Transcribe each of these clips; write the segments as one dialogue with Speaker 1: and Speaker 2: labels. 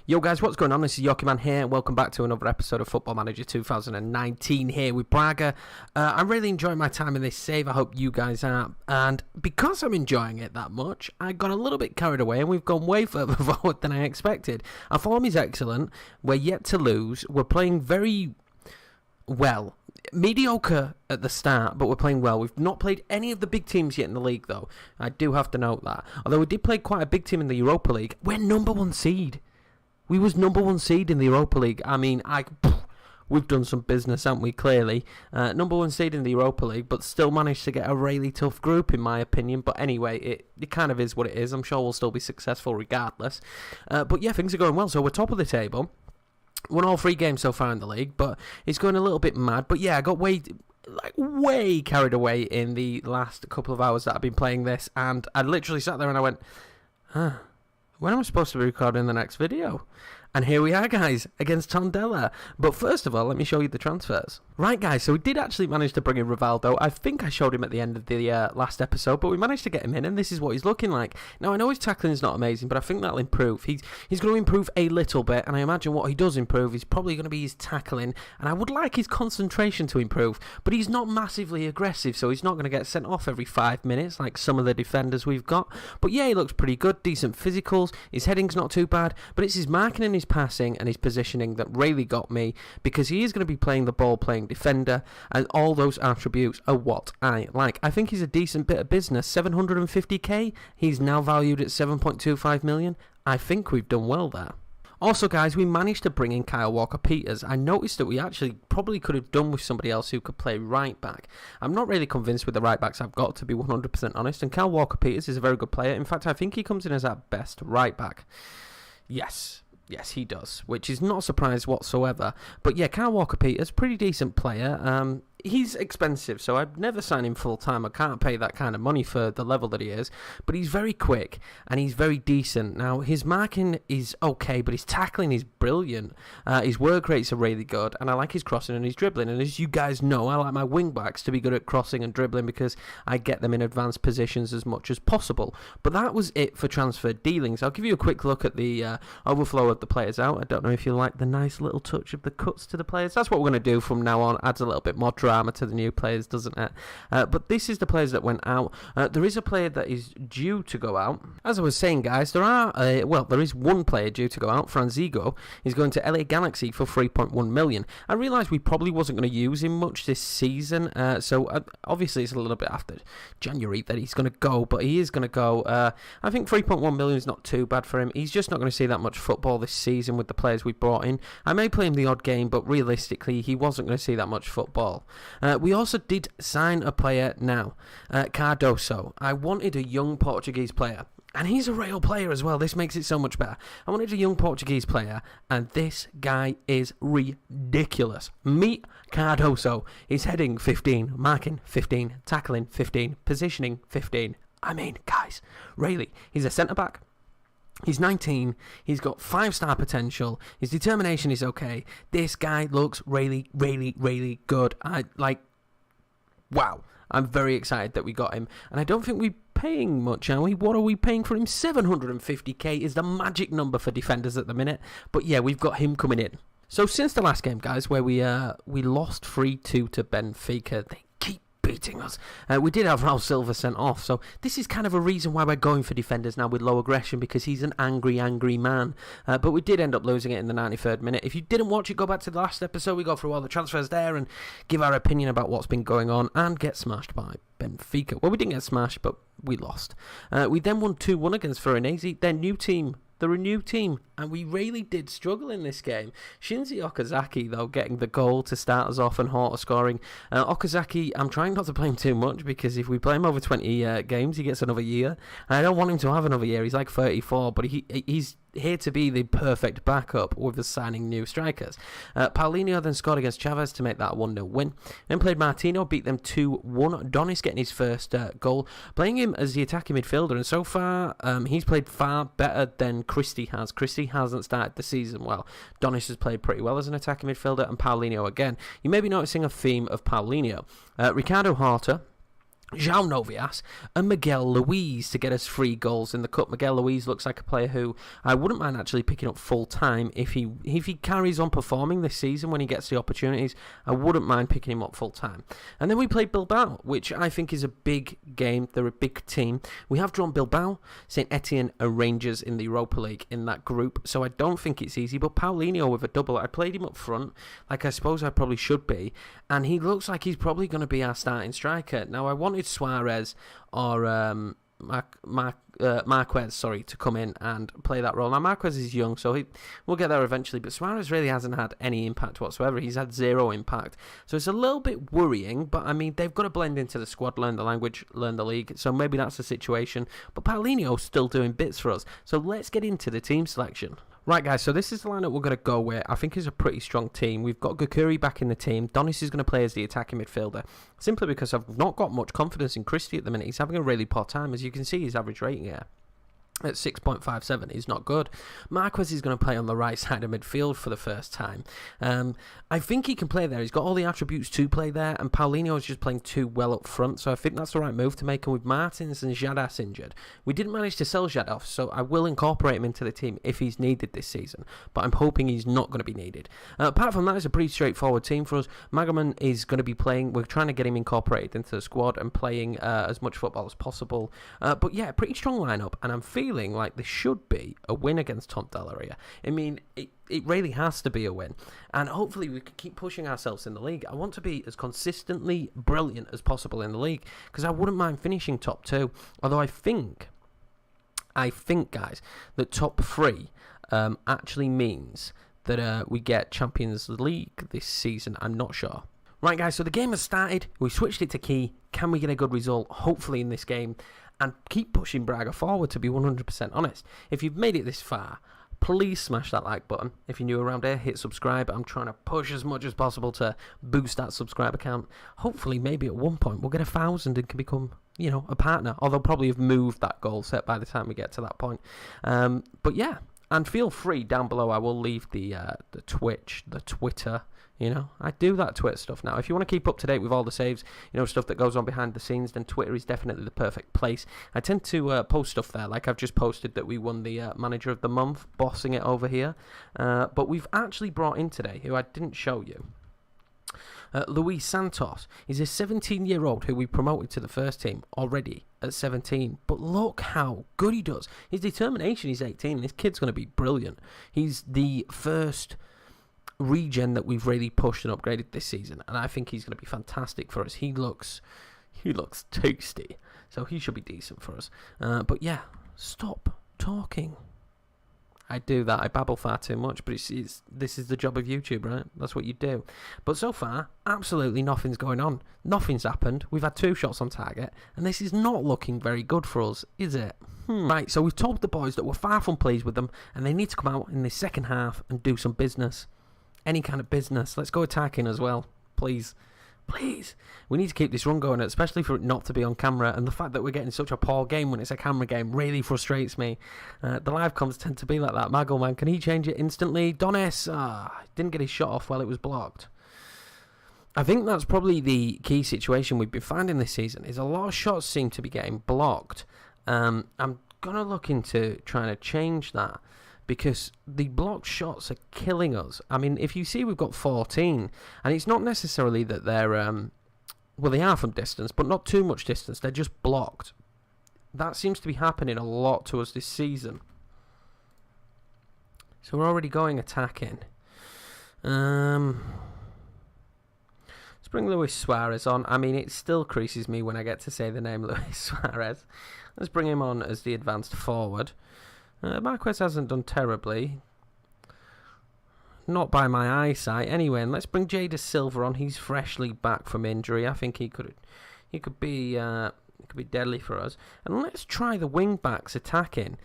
Speaker 1: Yo guys, what's going on? This is Yoki Man here. Welcome back to another episode of Football Manager 2019 here with Braga. I'm really enjoying my time in this save. I hope you guys are. And because I'm enjoying it that much, I got a little bit carried away and we've gone way further forward than I expected. Our form is excellent. We're yet to lose. We're playing very well. Mediocre at the start, but we're playing well. We've not played any of the big teams yet in the league, though. I do have to note that. Although we did play quite a big team in the Europa League, we're number one seed. We was number one seed in the Europa League. I mean, we've done some business, haven't we, clearly. Number one seed in the Europa League, but still managed to get a really tough group, in my opinion. But anyway, it kind of is what it is. I'm sure we'll still be successful regardless. But yeah, things are going well. So we're top of the table. Won all 3 games so far in the league, but it's going a little bit mad. But yeah, I got way carried away in the last couple of hours that I've been playing this. And I literally sat there and I went, when am I supposed to be recording the next video? And here we are, guys, against Tondela. But first of all, let me show you the transfers. Right, guys, so we did actually manage to bring in Rivaldo. I think I showed him at the end of the last episode, but we managed to get him in, and this is what he's looking like. Now, I know his tackling is not amazing, but I think that'll improve. He's going to improve a little bit, and I imagine what he does improve is probably going to be his tackling, and I would like his concentration to improve, but he's not massively aggressive, so he's not going to get sent off every 5 minutes like some of the defenders we've got. But yeah, he looks pretty good, decent physicals, his heading's not too bad, but it's his marking and his passing and his positioning that really got me, because he is going to be playing the ball playing defender, and all those attributes are what I like. I think he's a decent bit of business. 750k, he's now valued at 7.25 million. I think we've done well there. Also, guys, we managed to bring in Kyle Walker-Peters. I noticed that we actually probably could have done with somebody else who could play right back. I'm not really convinced with the right backs I've got, to be 100% honest, and Kyle Walker-Peters is a very good player. In fact, I think he comes in as our best right back. Yes, he does, which is not a surprise whatsoever. But yeah, Kyle Walker-Peters, pretty decent player. He's expensive, so I'd never sign him full-time. I can't pay that kind of money for the level that he is. But he's very quick, and he's very decent. Now, his marking is okay, but his tackling is brilliant. His work rates are really good, and I like his crossing and his dribbling. And as you guys know, I like my wing-backs to be good at crossing and dribbling because I get them in advanced positions as much as possible. But that was it for transfer dealings. I'll give you a quick look at the overflow of the players out. I don't know if you like the nice little touch of the cuts to the players. That's what we're going to do from now on. Adds a little bit more drama to the new players, doesn't it? But this is the players that went out. There is a player that is due to go out. As I was saying, guys, there is one player due to go out. Franzigo is going to LA Galaxy for 3.1 million. I realised we probably wasn't going to use him much this season, so obviously it's a little bit after January that he's going to go, but he is going to go. I think 3.1 million is not too bad for him. He's just not going to see that much football this season with the players we brought in. I may play him the odd game, but realistically he wasn't going to see that much football. We also did sign a player now, Cardoso. I wanted a young Portuguese player, and he's a real player as well. This makes it so much better. I wanted a young Portuguese player, and this guy is ridiculous. Meet Cardoso. He's heading 15, marking 15, tackling 15, positioning 15. I mean, guys, really, he's a centre-back. He's 19, he's got 5-star potential, his determination is okay. This guy looks really, really, really good. Wow. I'm very excited that we got him. And I don't think we're paying much, are we? What are we paying for him? 750k is the magic number for defenders at the minute. But yeah, we've got him coming in. So since the last game, guys, where we lost 3-2 to Benfica, they keep beating us. We did have Raul Silva sent off, so this is kind of a reason why we're going for defenders now with low aggression, because he's an angry man. But we did end up losing it in the 93rd minute. If you didn't watch it, go back to the last episode. We go through all the transfers there and give our opinion about what's been going on and get smashed by Benfica. Well, we didn't get smashed, but we lost. We then won 2-1 against Veronese, their new team. They're a new team, and we really did struggle in this game. Shinji Okazaki, though, getting the goal to start us off and Horta scoring. Okazaki, I'm trying not to play him too much, because if we play him over 20 games, he gets another year. And I don't want him to have another year. He's like 34, but he's here to be the perfect backup with us signing new strikers. Paulinho then scored against Chavez to make that a 1-0 win. Then played Martino, beat them 2-1. Donis getting his first goal, playing him as the attacking midfielder, and so far he's played far better than Christie has. Christie hasn't started the season well. Donis has played pretty well as an attacking midfielder, and Paulinho again. You may be noticing a theme of Paulinho. Ricardo Horta João Novias and Miguel Luiz to get us 3 goals in the cup. Miguel Luiz looks like a player who I wouldn't mind actually picking up full time if he carries on performing this season when he gets the opportunities. I wouldn't mind picking him up full time. And then we played Bilbao, which I think is a big game. They're a big team. We have drawn Bilbao, St Etienne and Rangers in the Europa League in that group, so I don't think it's easy. But Paulinho with a double, I played him up front, like I suppose I probably should be, and he looks like he's probably going to be our starting striker. Now I wanted Suarez or Marquez, to come in and play that role. Now Marquez is young, so we'll get there eventually, but Suarez really hasn't had any impact whatsoever. He's had 0 impact, so it's a little bit worrying, but I mean, they've got to blend into the squad, learn the language, learn the league, so maybe that's the situation. But Paulinho's still doing bits for us, so let's get into the team selection. Right, guys, so this is the lineup we're going to go with. I think it's a pretty strong team. We've got Gukuri back in the team. Donis is going to play as the attacking midfielder, simply because I've not got much confidence in Christie at the minute. He's having a really poor time. As you can see, his average rating here at 6.57 is not good. Marquez is going to play on the right side of midfield for the first time. I think he can play there. He's got all the attributes to play there, and Paulinho is just playing too well up front, so I think that's the right move to make. And with Martins and Jadas injured, we didn't manage to sell Jadas, so I will incorporate him into the team if he's needed this season, but I'm hoping he's not going to be needed. Apart from that, it's a pretty straightforward team for us. Magerman is going to be playing. We're trying to get him incorporated into the squad and playing as much football as possible. But yeah, pretty strong lineup, and I'm feeling like this should be a win against Tondela here. I mean, it really has to be a win, and hopefully we can keep pushing ourselves in the league. I want to be as consistently brilliant as possible in the league, because I wouldn't mind finishing top 2, although I think guys, that top 3 actually means that we get Champions League this season. I'm not sure. Right, guys, so the game has started. We switched it to key. Can we get a good result, hopefully, in this game, and keep pushing Braga forward, to be 100% honest? If you've made it this far, please smash that like button. If you're new around here, hit subscribe. I'm trying to push as much as possible to boost that subscriber count. Hopefully, maybe at one point, we'll get 1,000 and can become, a partner. Although probably have moved that goal set by the time we get to that point. But yeah, and feel free down below. I will leave the Twitch, the Twitter. I do that Twitter stuff now. If you want to keep up to date with all the saves, stuff that goes on behind the scenes, then Twitter is definitely the perfect place. I tend to post stuff there, like I've just posted that we won the Manager of the Month, bossing it over here. But we've actually brought in today, who I didn't show you, Luis Santos. He's a 17-year-old who we promoted to the first team already at 17. But look how good he does. His determination, he's 18. This kid's going to be brilliant. He's the first regen that we've really pushed and upgraded this season, and I think he's going to be fantastic for us. He looks tasty, so he should be decent for us. But yeah, stop talking. I do that. I babble far too much, but this is the job of YouTube, right? That's what you do. But so far, absolutely nothing's going on. Nothing's happened. We've had 2 shots on target, and this is not looking very good for us, is it? Right, so we've told the boys that we're far from pleased with them, and they need to come out in the second half and do some business. Any kind of business. Let's go attacking as well, please. Please. We need to keep this run going, especially for it not to be on camera. And the fact that we're getting such a poor game when it's a camera game really frustrates me. The live comms tend to be like that. Magelman, can he change it instantly? Donis didn't get his shot off while it was blocked. I think that's probably the key situation we've been finding this season, is a lot of shots seem to be getting blocked. I'm going to look into trying to change that, because the blocked shots are killing us. I mean, if you see, we've got 14, and it's not necessarily that they're, well, they are from distance, but not too much distance. They're just blocked. That seems to be happening a lot to us this season. So we're already going attacking. Let's bring Luis Suarez on. I mean, it still creases me when I get to say the name Luis Suarez. Let's bring him on as the advanced forward. Marquez hasn't done terribly. Not by my eyesight. Anyway, and let's bring Jada Silva on. He's freshly back from injury. I think he could be deadly for us. And let's try the wing backs attacking.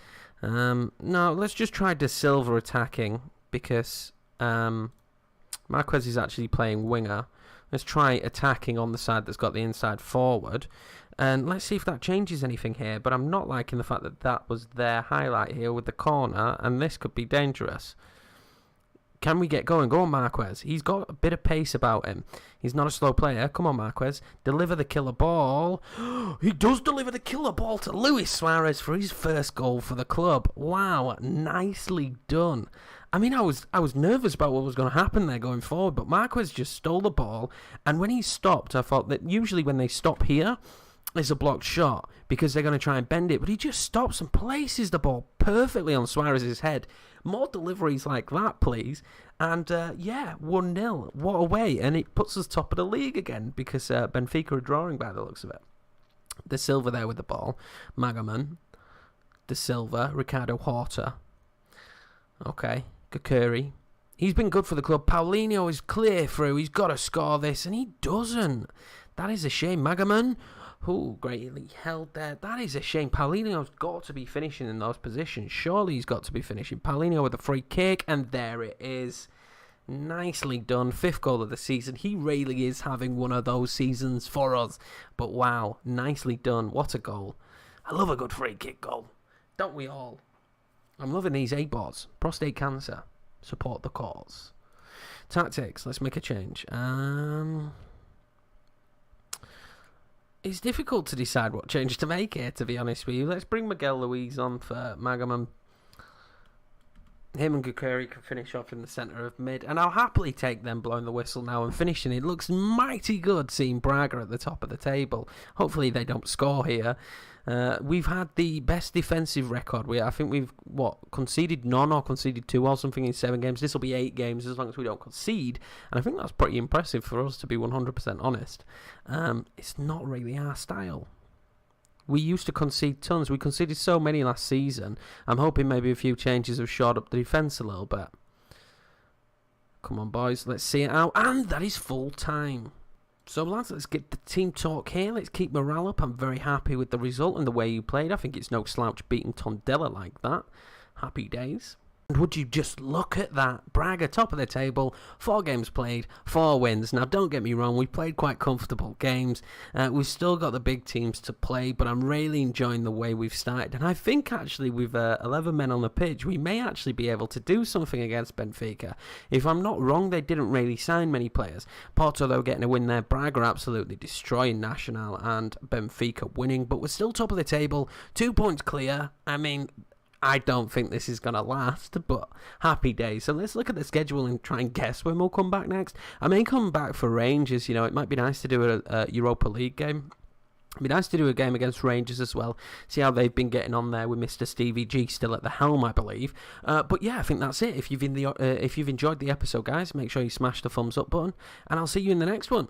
Speaker 1: No, let's just try De Silva attacking, because Marquez is actually playing winger. Let's try attacking on the side that's got the inside forward. And let's see if that changes anything here. But I'm not liking the fact that that was their highlight here with the corner. And this could be dangerous. Can we get going? Go on, Marquez. He's got a bit of pace about him. He's not a slow player. Come on, Marquez. Deliver the killer ball. He does deliver the killer ball to Luis Suarez for his first goal for the club. Wow, nicely done. I mean, I was nervous about what was going to happen there going forward, but Marquez just stole the ball, and when he stopped, I thought that usually when they stop here, it's a blocked shot because they're going to try and bend it, but he just stops and places the ball perfectly on Suarez's head. More deliveries like that, please. And, 1-0. What a way. And it puts us top of the league again because Benfica are drawing by the looks of it. De Silva there with the ball. Magaman. De Silva. Ricardo Horta. Okay. Kakuri. He's been good for the club. Paulinho is clear through. He's got to score this, and he doesn't. That is a shame. Magaman. Oh, greatly held there. That is a shame. Paulinho's got to be finishing in those positions. Surely he's got to be finishing. Paulinho with a free kick, and there it is. Nicely done. 5th goal of the season. He really is having one of those seasons for us. But wow, nicely done. What a goal. I love a good free kick goal. Don't we all? I'm loving these ABOTs. Prostate cancer. Support the cause. Tactics. Let's make a change. It's difficult to decide what change to make here, to be honest with you. Let's bring Miguel Luis on for Magaman. Him and Gukuri can finish off in the centre of mid. And I'll happily take them blowing the whistle now and finishing. It looks mighty good seeing Braga at the top of the table. Hopefully they don't score here. We've had the best defensive record. I think we've, conceded none or conceded 2 or something in 7 games. This will be 8 games as long as we don't concede. And I think that's pretty impressive for us, to be 100% honest. It's not really our style. We used to concede tons. We conceded so many last season. I'm hoping maybe a few changes have shored up the defence a little bit. Come on, boys. Let's see it out. And that is full time. So, lads, let's get the team talk here. Let's keep morale up. I'm very happy with the result and the way you played. I think it's no slouch beating Tondela like that. Happy days. And would you just look at that? Braga, top of the table, 4 games played, 4 wins. Now, don't get me wrong, we played quite comfortable games. We've still got the big teams to play, but I'm really enjoying the way we've started. And I think, actually, with 11 men on the pitch, we may actually be able to do something against Benfica. If I'm not wrong, they didn't really sign many players. Porto, though, getting a win there. Braga absolutely destroying Nacional and Benfica winning, but we're still top of the table, 2 points clear. I mean, I don't think this is going to last, but happy days. So let's look at the schedule and try and guess when we'll come back next. I may come back for Rangers. It might be nice to do a Europa League game. It'd be nice to do a game against Rangers as well. See how they've been getting on there with Mr. Stevie G still at the helm, I believe. But yeah, I think that's it. If you've enjoyed the episode, guys, make sure you smash the thumbs up button, and I'll see you in the next one.